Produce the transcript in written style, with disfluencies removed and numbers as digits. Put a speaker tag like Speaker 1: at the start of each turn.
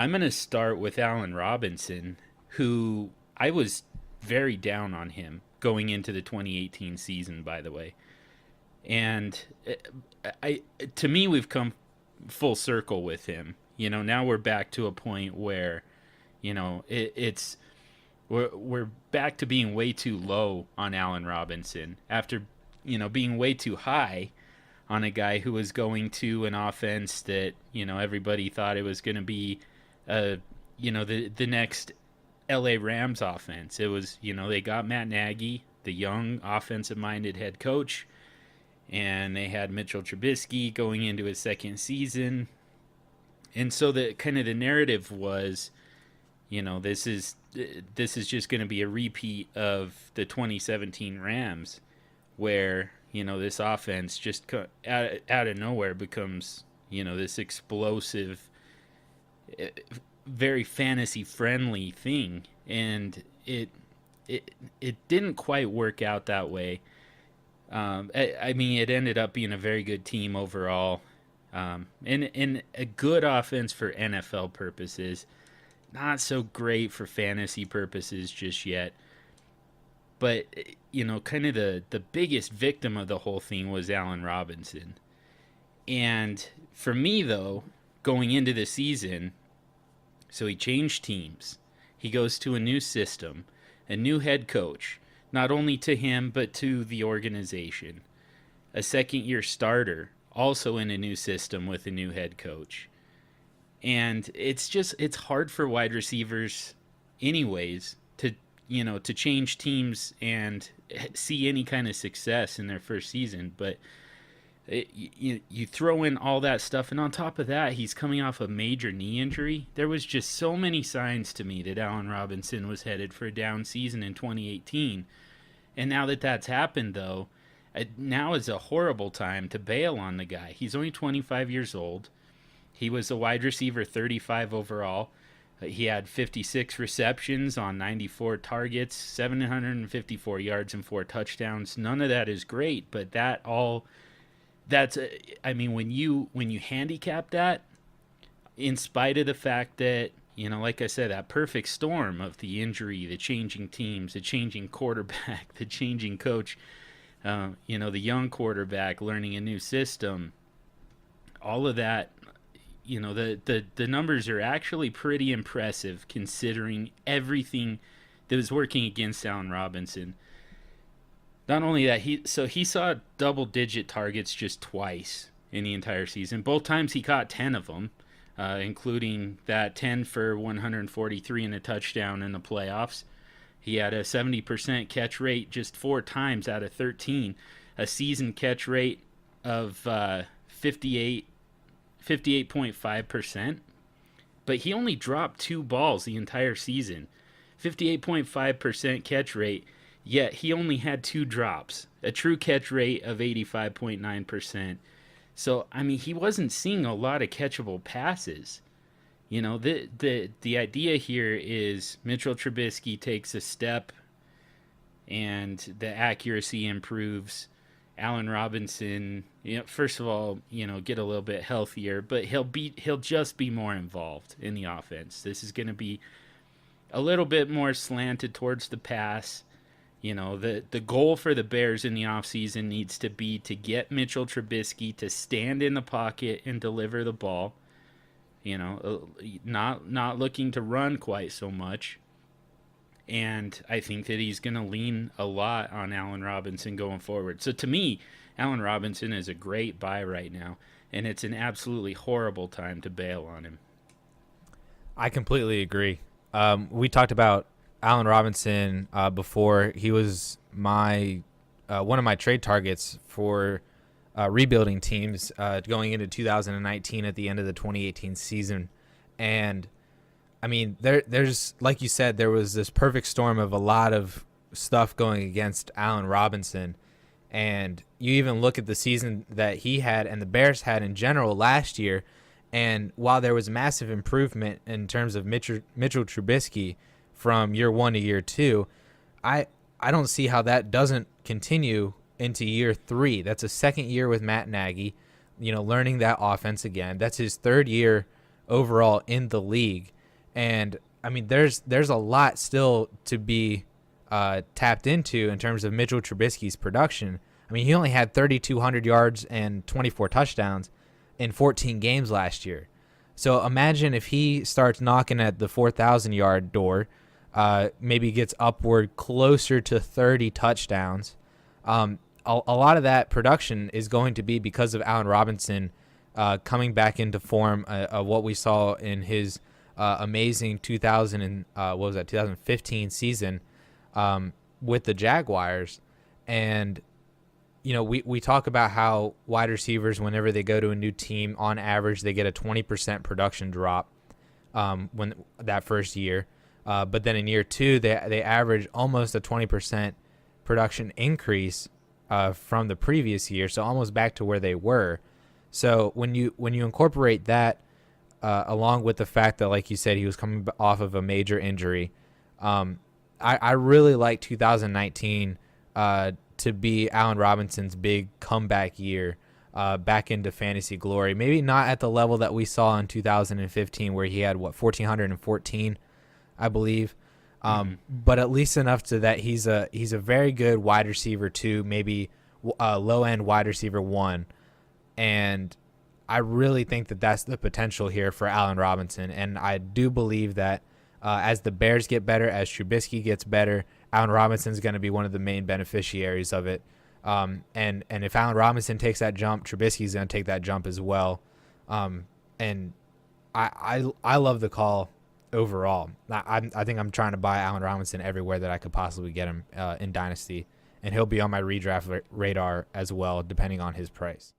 Speaker 1: I'm going to start with Allen Robinson, who I was very down on him going into the 2018 season, by the way. And I to me, we've come full circle with him. Now we're back to a point where, it's we're back to being way too low on Allen Robinson after, being way too high on a guy who was going to an offense that, everybody thought it was going to be the next LA Rams offense. It was, they got Matt Nagy, the young offensive minded head coach, and they had Mitchell Trubisky going into his second season. And so the kind of the narrative was, this is just going to be a repeat of the 2017 Rams, where this offense just out of nowhere becomes this explosive, very fantasy friendly thing, and it didn't quite work out that way. I mean, it ended up being a very good team overall, and a good offense for NFL purposes. Not so great for fantasy purposes just yet. But, kind of the biggest victim of the whole thing was Allen Robinson. And for me, though, going into the season, so he changed teams. He goes to a new system, a new head coach, not only to him, but to the organization. A second-year starter, also in a new system with a new head coach. And it's hard for wide receivers anyways to change teams and see any kind of success in their first season. But you throw in all that stuff, and on top of that, he's coming off a major knee injury. There was just so many signs to me that Allen Robinson was headed for a down season in 2018. And now that that's happened, though, now is a horrible time to bail on the guy. He's only 25 years old. He was a wide receiver 35 overall. He had 56 receptions on 94 targets, 754 yards and 4 touchdowns. None of that is great, but when you handicap that, in spite of the fact that, like I said, that perfect storm of the injury, the changing teams, the changing quarterback, the changing coach, the young quarterback learning a new system, all of that, the numbers are actually pretty impressive considering everything that was working against Allen Robinson. Not only that, he saw double-digit targets just twice in the entire season. Both times he caught 10 of them, including that 10 for 143 and a touchdown in the playoffs. He had a 70% catch rate just 4 times out of 13, a season catch rate of 58.5%, but he only dropped 2 balls the entire season. 58.5% catch rate, yet he only had 2 drops, a true catch rate of 85.9%. So, I mean, he wasn't seeing a lot of catchable passes. The idea here is Mitchell Trubisky takes a step and the accuracy improves. Allen Robinson, first of all, get a little bit healthier, but he'll just be more involved in the offense. This is going to be a little bit more slanted towards the pass. The goal for the Bears in the offseason needs to be to get Mitchell Trubisky to stand in the pocket and deliver the ball. Not looking to run quite so much. And I think that he's going to lean a lot on Allen Robinson going forward. So to me, Allen Robinson is a great buy right now, and it's an absolutely horrible time to bail on him.
Speaker 2: I completely agree. We talked about Allen Robinson before. He was my one of my trade targets for rebuilding teams going into 2019 at the end of the 2018 season. And I mean, there's, like you said, there was this perfect storm of a lot of stuff going against Allen Robinson. And you even look at the season that he had and the Bears had in general last year. And while there was massive improvement in terms of Mitchell Trubisky from year 1 to year 2, I don't see how that doesn't continue into year 3. That's a second year with Matt Nagy, learning that offense again. That's his third year overall in the league. And I mean, there's a lot still to be tapped into in terms of Mitchell Trubisky's production. I mean, he only had 3,200 yards and 24 touchdowns in 14 games last year. So imagine if he starts knocking at the 4,000-yard door, maybe gets upward closer to 30 touchdowns. A lot of that production is going to be because of Allen Robinson coming back into form of what we saw in his amazing 2015 season with the Jaguars. And you know, we talk about how wide receivers, whenever they go to a new team, on average they get a 20% production drop when that first year, but then in year two they average almost a 20% production increase from the previous year, so almost back to where they were. So when you incorporate that along with the fact that, like you said, he was coming off of a major injury, I really like 2019 to be Allen Robinson's big comeback year back into fantasy glory. Maybe not at the level that we saw in 2015 where he had, 1,414, I believe. But at least enough to that he's a very good wide receiver 2, maybe low-end wide receiver 1. And I really think that that's the potential here for Allen Robinson. And I do believe that as the Bears get better, as Trubisky gets better, Allen Robinson is going to be one of the main beneficiaries of it. And if Allen Robinson takes that jump, Trubisky's going to take that jump as well. And I love the call overall. I think I'm trying to buy Allen Robinson everywhere that I could possibly get him in Dynasty. And he'll be on my redraft radar as well, depending on his price.